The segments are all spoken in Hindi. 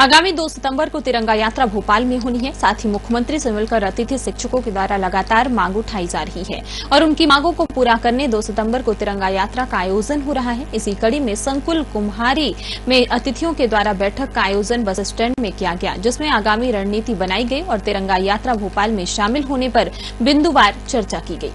आगामी 2 सितंबर को तिरंगा यात्रा भोपाल में होनी है। साथ ही मुख्यमंत्री से मिलकर अतिथि शिक्षकों के द्वारा लगातार मांग उठाई जा रही है और उनकी मांगों को पूरा करने 2 सितंबर को तिरंगा यात्रा का आयोजन हो रहा है। इसी कड़ी में संकुल कुम्हारी में अतिथियों के द्वारा बैठक का आयोजन बस स्टैंड में किया गया, जिसमें आगामी रणनीति बनाई गई और तिरंगा यात्रा भोपाल में शामिल होने पर बिंदुवार चर्चा की गई।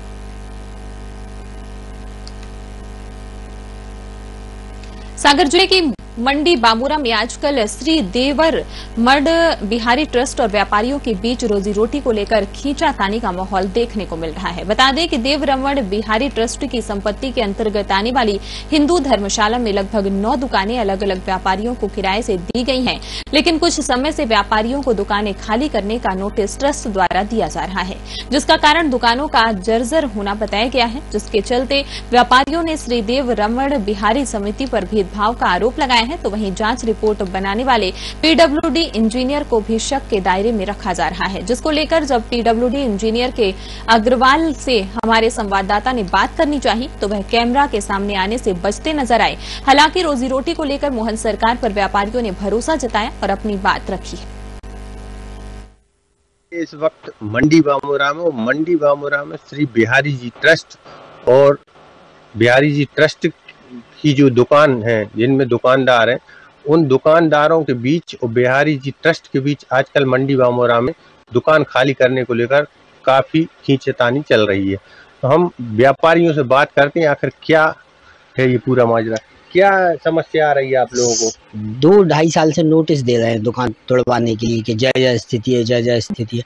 सागर जिले की मंडी बामूरा में आजकल श्री देवर मड बिहारी ट्रस्ट और व्यापारियों के बीच रोजी रोटी को लेकर खींचातानी का माहौल देखने को मिल रहा है। बता दें कि देवरमण बिहारी ट्रस्ट की संपत्ति के अंतर्गत आने वाली हिंदू धर्मशाला में लगभग 9 दुकानें अलग अलग व्यापारियों को किराए से दी गई हैं, लेकिन कुछ समय से व्यापारियों को दुकानें खाली करने का नोटिस ट्रस्ट द्वारा दिया जा रहा है, जिसका कारण दुकानों का जर्जर होना बताया गया है, जिसके चलते व्यापारियों ने श्री देवरमण बिहारी समिति पर भेदभाव का आरोप लगाया है। तो वहीं जांच रिपोर्ट बनाने वाले पीडब्ल्यूडी इंजीनियर को भी शक के दायरे में रखा जा रहा है, जिसको लेकर जब पीडब्ल्यूडी इंजीनियर के अग्रवाल से हमारे संवाददाता ने बात करनी चाहिए तो वह कैमरा के सामने आने से बचते नजर आए। हालांकि रोजी रोटी को लेकर मोहन सरकार पर व्यापारियों ने भरोसा जताया और अपनी बात रखी है। इस वक्त मंडी बामूरा में श्री बिहारी जी ट्रस्ट और बिहारी जी ट्रस्ट की जो दुकान है, जिनमें दुकानदार हैं, उन दुकानदारों के बीच और बिहारी जी ट्रस्ट के बीच आजकल मंडी बामूरा में दुकान खाली करने को लेकर काफी खींचतानी चल रही है। तो हम व्यापारियों से बात करते हैं, आखिर क्या है ये पूरा माजरा, क्या समस्या आ रही है आप लोगों को? 2-2.5 साल से नोटिस दे रहे हैं दुकान तोड़वाने के लिए कि जय स्थिति है, जय स्थिति है,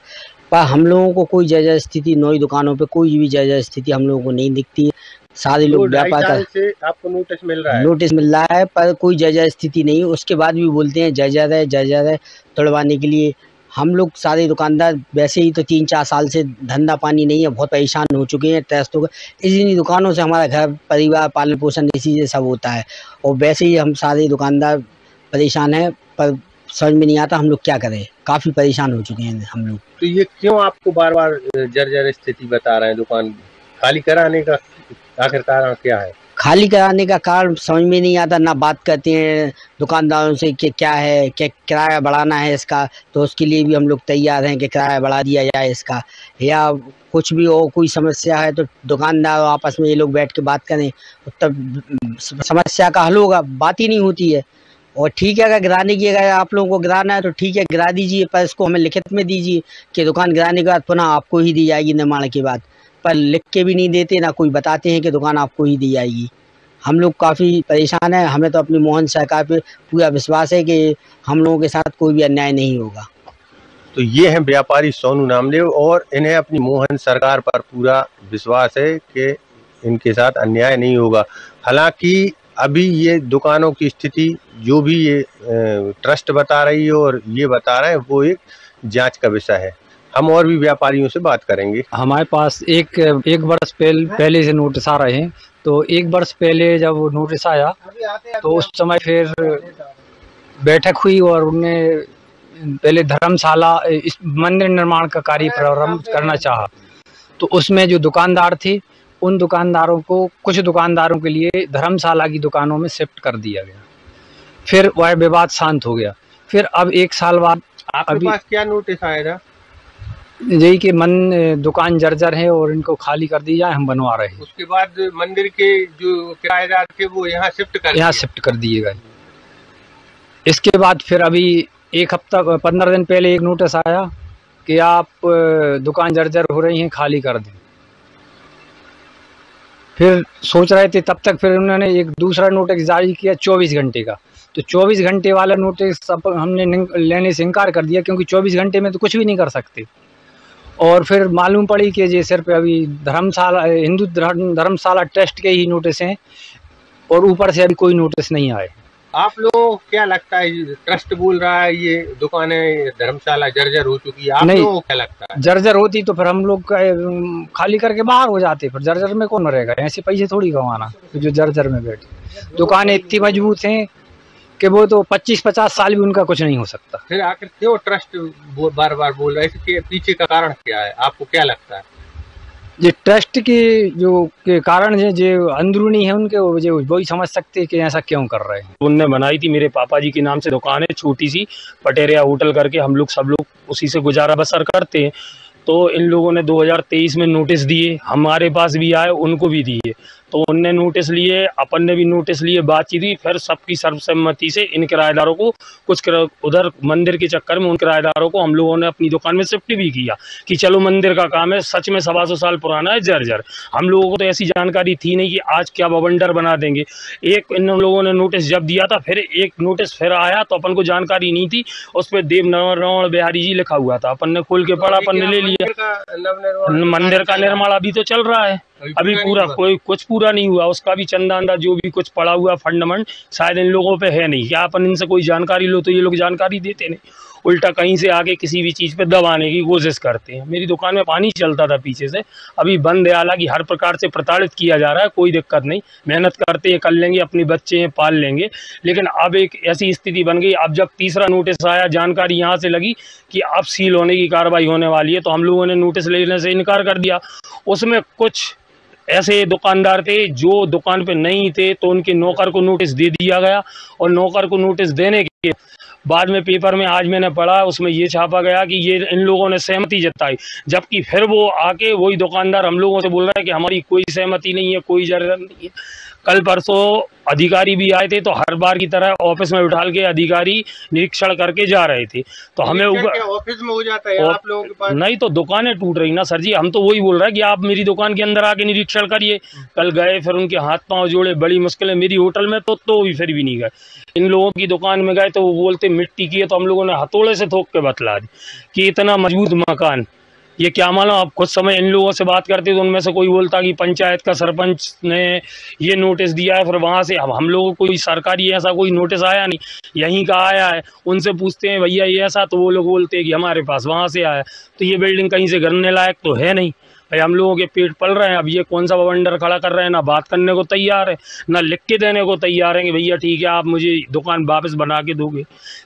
पर हम लोगों को कोई जय स्थिति, नई दुकानों पे कोई भी जय स्थिति हम लोगों को नहीं दिखती है। सारे लोग व्यापार से आपको नोटिस मिल रहा है? नोटिस मिल रहा है पर कोई जय स्थिति नहीं। उसके बाद भी बोलते हैं जय रहे तोड़वाने के लिए। हम लोग सारे दुकानदार वैसे ही तो 3-4 साल से धंधा पानी नहीं है, बहुत परेशान हो चुके हैं। टेस्ट होगा इन्हीं दुकानों से हमारा घर परिवार पालन पोषण इसी से सब होता है और वैसे ही हम सारे दुकानदार परेशान हैं, पर समझ में नहीं आता हम लोग क्या करें। काफी परेशान हो चुके हैं हम लोग। तो ये क्यों आपको बार बार जर्जर स्थिति बता रहे हैं? दुकान खाली कराने का आखिर कारण क्या है? खाली कराने का कारण समझ में नहीं आता। ना बात करते हैं दुकानदारों से कि क्या है, क्या किराया बढ़ाना है इसका, तो उसके लिए भी हम लोग तैयार हैं कि किराया बढ़ा दिया जाए इसका, या कुछ भी हो, कोई समस्या है तो दुकानदार आपस में ये लोग बैठ के बात करें तब समस्या का हल होगा। बात ही नहीं होती है। और ठीक है, अगर गिराने की, अगर आप लोगों को गिराना है तो ठीक है गिरा दीजिए, पर इसको हमें लिखित में दीजिए कि दुकान गिराने के बाद पुनः आपको ही दी जाएगी निर्माण के बाद। पर लिख के भी नहीं देते, ना कोई बताते हैं कि दुकान आपको ही दी जाएगी। हम लोग काफ़ी परेशान हैं। हमें तो अपनी मोहन सरकार पे पूरा विश्वास है कि हम लोगों के साथ कोई भी अन्याय नहीं होगा। तो ये हैं व्यापारी सोनू नामदेव और इन्हें अपनी मोहन सरकार पर पूरा विश्वास है कि इनके साथ अन्याय नहीं होगा। हालांकि अभी ये दुकानों की स्थिति जो भी ये ट्रस्ट बता रही है और ये बता रहे हैं, वो एक जांच का विषय है। हम और भी व्यापारियों से बात करेंगे। हमारे पास एक वर्ष पहले से नोटिस आ रहे हैं। तो 1 वर्ष पहले जब वो नोटिस आया तो उस समय फिर बैठक हुई और उन्होंने पहले धर्मशाला, इस मंदिर निर्माण का कार्य प्रारंभ करना चाहा। तो उसमें जो दुकानदार थे उन दुकानदारों को, कुछ दुकानदारों के लिए धर्मशाला की दुकानों में शिफ्ट कर दिया गया। फिर वह विवाद शांत हो गया। फिर अब 1 साल बाद आपके पास क्या नोटिस आएगा? यही कि दुकान जर्जर है और इनको खाली कर दी जाए, हम बनवा रहे हैं। उसके बाद मंदिर के जो किराएदार थे वो यहाँ शिफ्ट कर दिए गए। इसके बाद फिर अभी 1 हफ्ता 15 दिन पहले एक नोटिस आया कि आप दुकान जर्जर हो रही हैं, खाली कर दें। फिर सोच रहे थे, तब तक फिर उन्होंने एक दूसरा नोटिस जारी किया 24 घंटे का। तो 24 घंटे वाला नोटिस हमने लेने से इनकार कर दिया, क्योंकि 24 घंटे में तो कुछ भी नहीं कर सकते। और फिर मालूम पड़ी कि ये सिर्फ अभी धर्मशाला, हिंदू धर्मशाला ट्रस्ट के ही नोटिस हैं और ऊपर से अभी कोई नोटिस नहीं आए। आप लोगों को क्या लगता है? ट्रस्ट बोल रहा है ये दुकानें धर्मशाला जर्जर हो चुकी है, आप लोगों को क्या लगता है? जर्जर होती तो फिर हम लोग खाली करके बाहर हो जाते। फिर जर्जर में कौन रहेगा? ऐसे पैसे थोड़ी कमाना जो जर्जर में बैठे। दुकानें इतनी मजबूत हैं कि वो तो 25-50 साल भी उनका कुछ नहीं हो सकता। फिर आखिर क्यों ट्रस्ट बार बार बोल रहा है? इसके पीछे का कारण क्या है, आपको क्या लगता है? ये ट्रस्ट के जो के कारण जो अंदरूनी है उनके वही समझ सकते हैं कि ऐसा क्यों कर रहे हैं। उनने बनाई थी, मेरे पापा जी के नाम से दुकान है छोटी सी, पटेरिया होटल करके, हम लोग सब लोग उसी से गुजारा बसर करते हैं। तो इन लोगों ने 2023 में नोटिस दिए, हमारे पास भी आए, उनको भी दिए, तो उनने नोटिस लिए, अपन ने भी नोटिस लिए, बातचीत हुई, फिर सबकी सर्वसम्मति से इन किराएदारों को कुछ उधर मंदिर के चक्कर में उन किराएदारों को हम लोगों ने अपनी दुकान में शिफ्ट भी किया कि चलो मंदिर का काम है, सच में 125 साल पुराना है जर्जर। हम लोगों को तो ऐसी जानकारी थी नहीं कि आज क्या बवंडर बना देंगे। एक इन लोगों ने नोटिस जब दिया था, फिर एक नोटिस फिर आया, तो अपन को जानकारी नहीं थी, उस पर देव नवरवण बिहारी जी लिखा हुआ था, अपन ने खोल के पढ़ा, अपन ने ले लिया। मंदिर का निर्माण अभी तो चल रहा है, अभी पूरा कोई कुछ पूरा नहीं हुआ, उसका भी चंदा अंदा जो भी कुछ पड़ा हुआ फंडमेंट शायद इन लोगों पे है नहीं। क्या अपन इनसे कोई जानकारी लो तो ये लोग जानकारी देते नहीं, उल्टा कहीं से आके किसी भी चीज़ पे दबाने की कोशिश करते हैं। मेरी दुकान में पानी चलता था पीछे से, अभी बंद है, हालांकि हर प्रकार से प्रताड़ित किया जा रहा है, कोई दिक्कत नहीं, मेहनत करते हैं, कर लेंगे, अपने बच्चे हैं पाल लेंगे। लेकिन अब एक ऐसी स्थिति बन गई, अब जब तीसरा नोटिस आया, जानकारी यहाँ से लगी कि अब सील होने की कार्रवाई होने वाली है, तो हम लोगों ने नोटिस लेने से इनकार कर दिया। उसमें कुछ ऐसे दुकानदार थे जो दुकान पे नहीं थे, तो उनके नौकर को नोटिस दे दिया गया, और नौकर को नोटिस देने के बाद में पेपर में आज मैंने पढ़ा, उसमें ये छापा गया कि ये इन लोगों ने सहमति जताई, जबकि फिर वो आके वही दुकानदार हम लोगों से बोल रहा है कि हमारी कोई सहमति नहीं है, कोई जरूरत नहीं है। कल परसों अधिकारी भी आए थे, तो हर बार की तरह ऑफिस में बिठा के अधिकारी निरीक्षण करके जा रहे थे, तो हमें ऑफिस में हो जाता है आप लोगों के पास? नहीं, तो दुकानें टूट रही ना सर जी, हम तो वही बोल रहे हैं कि आप मेरी दुकान के अंदर आके निरीक्षण करिए। कल गए, फिर उनके हाथ पांव जोड़े, बड़ी मुश्किल है मेरी होटल में, तो भी फिर भी नहीं गए। इन लोगों की दुकान में गए तो वो बोलते मिट्टी की है, तो हम लोगों ने हथौड़े से ठोक के बतला दी कि इतना मजबूत मकान, ये क्या मालूम। आप कुछ समय इन लोगों से बात करते तो उनमें से कोई बोलता कि पंचायत का सरपंच ने ये नोटिस दिया है, फिर वहाँ से अब हम लोगों को कोई सरकारी ऐसा कोई नोटिस आया नहीं, यहीं का आया है। उनसे पूछते हैं भैया ये ऐसा, तो वो लोग बोलते हैं कि हमारे पास वहाँ से आया। तो ये बिल्डिंग कहीं से गिरने लायक तो है नहीं भाई, हम लोगों के पेट पल रहे हैं। अब ये कौन सा बवंडर खड़ा कर रहे हैं, ना बात करने को तैयार है, ना लिख के देने को तैयार है कि भैया ठीक है आप मुझे दुकान वापस बना के दोगे।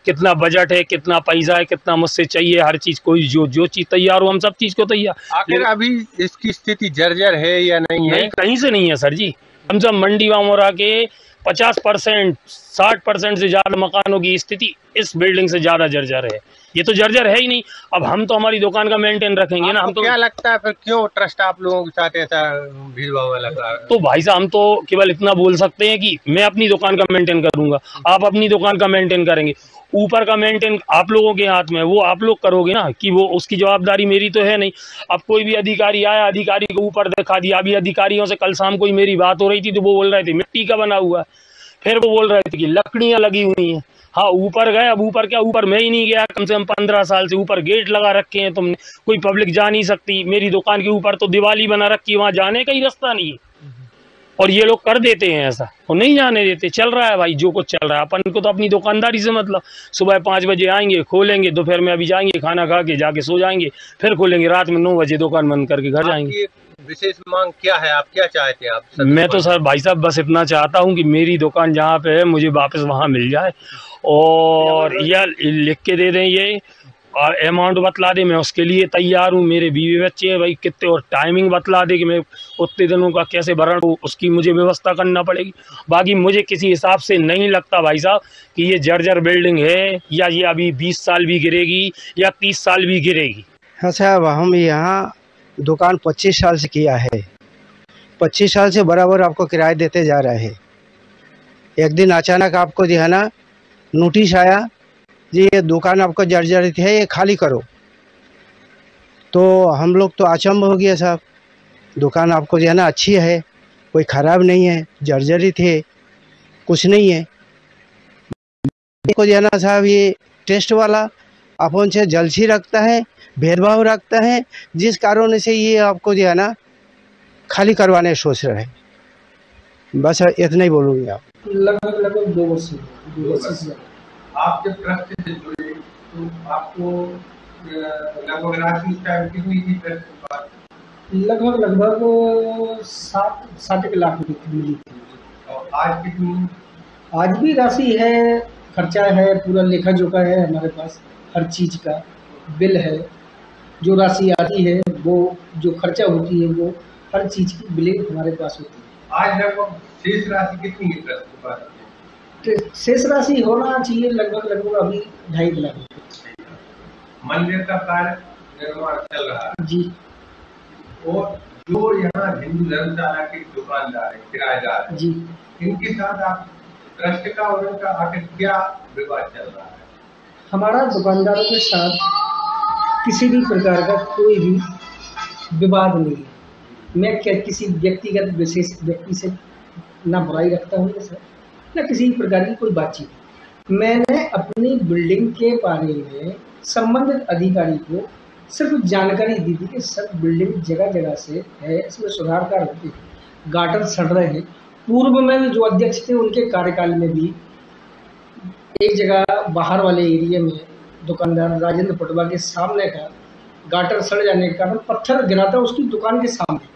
कितना बजट है, कितना पैसा है, कितना मुझसे चाहिए, हर चीज, कोई जो चीज तैयार हो हम सब चीज को तैयार। आखिर अभी इसकी स्थिति जर्जर है या नहीं है? नहीं, कहीं से नहीं है सर जी। हम सब मंडी बामोरा के 50% 60% से ज्यादा मकानों की स्थिति इस बिल्डिंग से ज्यादा जर्जर है, ये तो जर्जर है ही नहीं। अब हम तो हमारी दुकान का मेंटेन रखेंगे ना। हम तो क्या लगता है फिर क्यों ट्रस्ट आप लोगों के साथ ऐसा भेदभाव लग रहा है? तो भाई साहब हम तो केवल इतना बोल सकते हैं कि मैं अपनी दुकान का मेंटेन करूंगा, आप अपनी दुकान का मेंटेन करेंगे, ऊपर का मेंटेन आप लोगों के हाथ में, वो आप लोग करोगे ना, कि वो उसकी जवाबदारी मेरी तो है नहीं। अब कोई भी अधिकारी आया, अधिकारी को ऊपर दिखा दिया। अभी अधिकारियों से कल शाम को मेरी बात हो रही थी, तो वो बोल रहे थे मिट्टी का बना हुआ है, फिर वो बोल रहे थे कि लकड़ियां लगी हुई हैं। हाँ, ऊपर गए, अब ऊपर क्या, ऊपर मैं ही नहीं गया, कम से कम 15 साल से ऊपर गेट लगा रखे हैं तुमने, कोई पब्लिक जा नहीं सकती। मेरी दुकान के ऊपर तो दिवाली बना रखी है, वहां जाने का ही रास्ता नहीं है, और ये लोग कर देते हैं ऐसा, वो नहीं जाने देते। चल रहा है भाई जो कुछ चल रहा है, अपन को तो अपनी दुकानदारी से मतलब। सुबह 5 बजे आएंगे, खोलेंगे, दोपहर में अभी जाएंगे, खाना खा के जाके सो जाएंगे, फिर खोलेंगे रात में 9 बजे दुकान बंद करके घर जाएंगे। विशेष मांग क्या है, आप क्या चाहते हैं? आप मैं तो सर भाई साहब बस इतना चाहता हूँ कि मेरी दुकान जहाँ पे है मुझे वापस वहाँ मिल जाए, और या लिख के दे दें, ये अमाउंट बतला दे, मैं उसके लिए तैयार हूँ। मेरे बीवी बच्चे हैं भाई कितने, और टाइमिंग बतला दे कि मैं उतने दिनों का कैसे भरण, उसकी मुझे व्यवस्था करना पड़ेगी। बाकी मुझे किसी हिसाब से नहीं लगता भाई साहब कि ये जर्जर बिल्डिंग है, या ये अभी 20 साल भी गिरेगी या 30 साल भी गिरेगी। हाँ साहब, हम यहाँ दुकान 25 साल से किया है, 25 साल से बराबर आपको किराया देते जा रहे हैं। एक दिन अचानक आपको जो है ना नोटिस आया जी ये दुकान आपको जर्जरित है, ये खाली करो। तो हम लोग तो अचंभ हो गया साहब, दुकान आपको जो है ना अच्छी है, कोई ख़राब नहीं है, जर्जरित है, कुछ नहीं है। को जो है ना साहब ये टेस्ट वाला अपन से जलसी रखता है, भेदभाव रखता है, जिस कारण से ये आपको जो है ना खाली करवाने सोच रहे हैं। बस इतना ही बोलूँगी। आप लगभग 2 वर्ष से आप जब ट्रस्ट से जुड़े तो आपको लगभग राशि कितनी थी ट्रस्ट के पास? लगभग 7 लाख रुपए की मिली थी। और आज कितनी? आज भी राशि है, खर्चा है, पूरा लेखा जोखा है हमारे पास, हर चीज़ का बिल है। जो राशि आती है, वो जो खर्चा होती है, वो हर चीज की बिलिंग हमारे पास होती है। आज लगभग शेष राशि कितनी है ट्रस्ट के पास? शेष राशि होना चाहिए लगभग अभी 2.5 लाख। मंदिर का कार्य निर्माण चल रहा है जी। और जो यहाँ हिंदू धर्मशाला के दुकानदार है, किराएदार है, जी, इनके साथ आप ट्रस्ट का और उनका आखिर क्या विवाद चल रहा है? हमारा दुकानदारों के साथ किसी भी प्रकार का कोई भी विवाद नहीं है। मैं क्या किसी व्यक्तिगत विशेष व्यक्ति से ना बुराई रखता हूँ सर, ना किसी प्रकार की कोई बातचीत। मैंने अपनी बिल्डिंग के बारे में संबंधित अधिकारी को सिर्फ जानकारी दी थी कि सर बिल्डिंग जगह जगह से है, इसमें सुधार कार्य होते हैं, गाटर सड़ रहे हैं। पूर्व में भी जो अध्यक्ष थे उनके कार्यकाल में भी एक जगह बाहर वाले एरिया में दुकानदार राजेंद्र पटवा के सामने का गाटर सड़ जाने के कारण पत्थर गिरा था उसकी दुकान के सामने,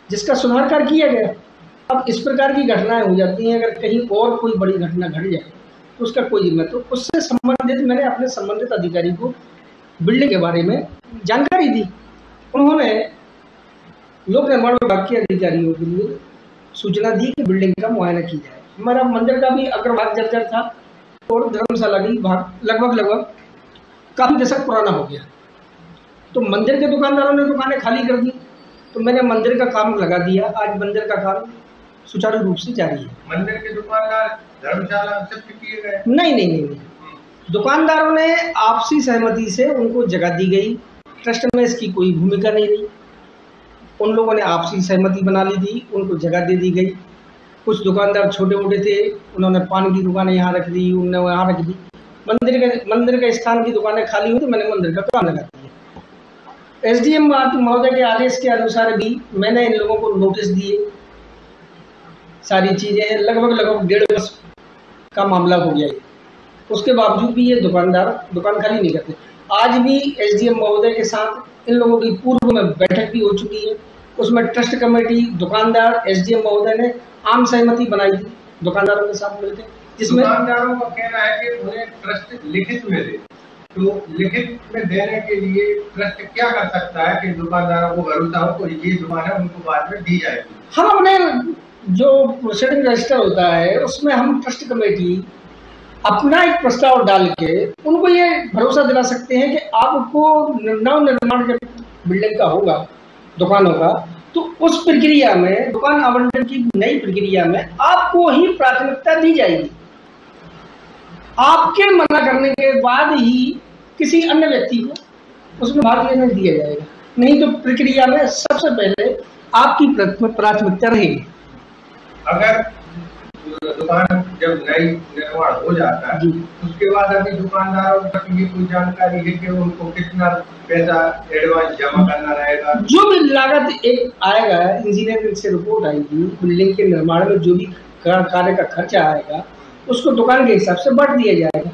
जिसका सुधार कार्य किया गया। अब इस प्रकार की घटनाएं हो जाती हैं, अगर कहीं और कोई बड़ी घटना घट जाए तो उसका कोई जिम्मा, तो उससे संबंधित मैंने अपने संबंधित अधिकारी को बिल्डिंग के बारे में जानकारी दी। उन्होंने लोक निर्माण विभाग के अधिकारियों के लिए सूचना दी कि बिल्डिंग का मुआयना की जाए। हमारा मंदिर का भी अग्रभाग जर्जर था और धर्मशाला की भाग लगभग काफी दशक पुराना हो गया। तो मंदिर के दुकानदारों ने दुकानें खाली कर दी, तो मैंने मंदिर का काम लगा दिया। आज मंदिर का काम सुचारू रूप से जारी है। मंदिर के दुकानदार धर्मशाला शिफ्ट किए गए? नहीं। दुकानदारों ने आपसी सहमति से उनको जगह दी गई, ट्रस्ट में इसकी कोई भूमिका नहीं रही। उन लोगों ने आपसी सहमति बना ली थी, उनको जगह दे दी गई। कुछ दुकानदार छोटे मोटे थे, उन्होंने पान की दुकानें यहाँ रख दी, उन्होंने वहाँ रख दी। मंदिर के स्थान की दुकानें खाली हुई तो मैंने मंदिर का काम लगा दिया। SDM महोदय के आदेश के अनुसार भी मैंने इन लोगों को नोटिस दिए। सारी चीजें लगभग 1.5 वर्ष का मामला हो गया है। उसके बावजूद भी ये दुकानदार दुकान खाली नहीं करते। आज भी SDM महोदय के साथ इन लोगों की पूर्व में बैठक भी हो चुकी है। उसमें ट्रस्ट कमेटी, दुकानदार, SDM महोदय ने आम सहमति बनाई थी दुकानदारों के साथ मिलकर, जिसमें दुकानदारों का कहना है कि उन्हें ट्रस्ट लिखित में दे। तो लिखित में देने के लिए ट्रस्ट क्या कर सकता है कि दुकानदारों को भरोसा हो तो ये दुकान है उनको बाद में दी जाएगी? हम अपने जो प्रोसीडिंग रजिस्टर होता है उसमें हम ट्रस्ट कमेटी अपना एक प्रस्ताव डाल के उनको ये भरोसा दिला सकते हैं कि आपको नव निर्माण जब बिल्डिंग का होगा, दुकानों का, तो उस प्रक्रिया में, दुकान आवंटन की नई प्रक्रिया में आपको ही प्राथमिकता दी जाएगी। आपके मना करने के बाद ही किसी अन्य व्यक्ति को उसमें भाग लेने दिया जाएगा, नहीं तो प्रक्रिया में सबसे पहले आपकी प्राथमिकता रहेगी। अगर दुकान जब नई निर्माण हो जाता है उसके बाद अभी दुकानदारों तक ये कोई जानकारी है कि उनको कितना पैसा एडवांस जमा करना रहेगा? जो भी लागत एक आएगा, इंजीनियरिंग से रिपोर्ट आएगी, बिल्डिंग के निर्माण में जो भी कार्य का खर्चा आएगा उसको दुकान के हिसाब से बांट दिया जाएगा,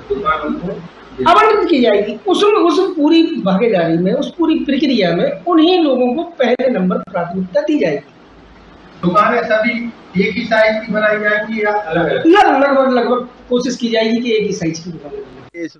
दुकान उनको आवंटित की जाएगी। उस पूरी भागीदारी में, उस पूरी प्रक्रिया में उन्हीं लोगों को पहले नंबर प्राथमिकता दी जाएगी। दुकानें सभी एक ही साइज की बनाई जाएंगी या अलग अलग? लगभग कोशिश की जाएगी कि एक ही साइज की दुकान।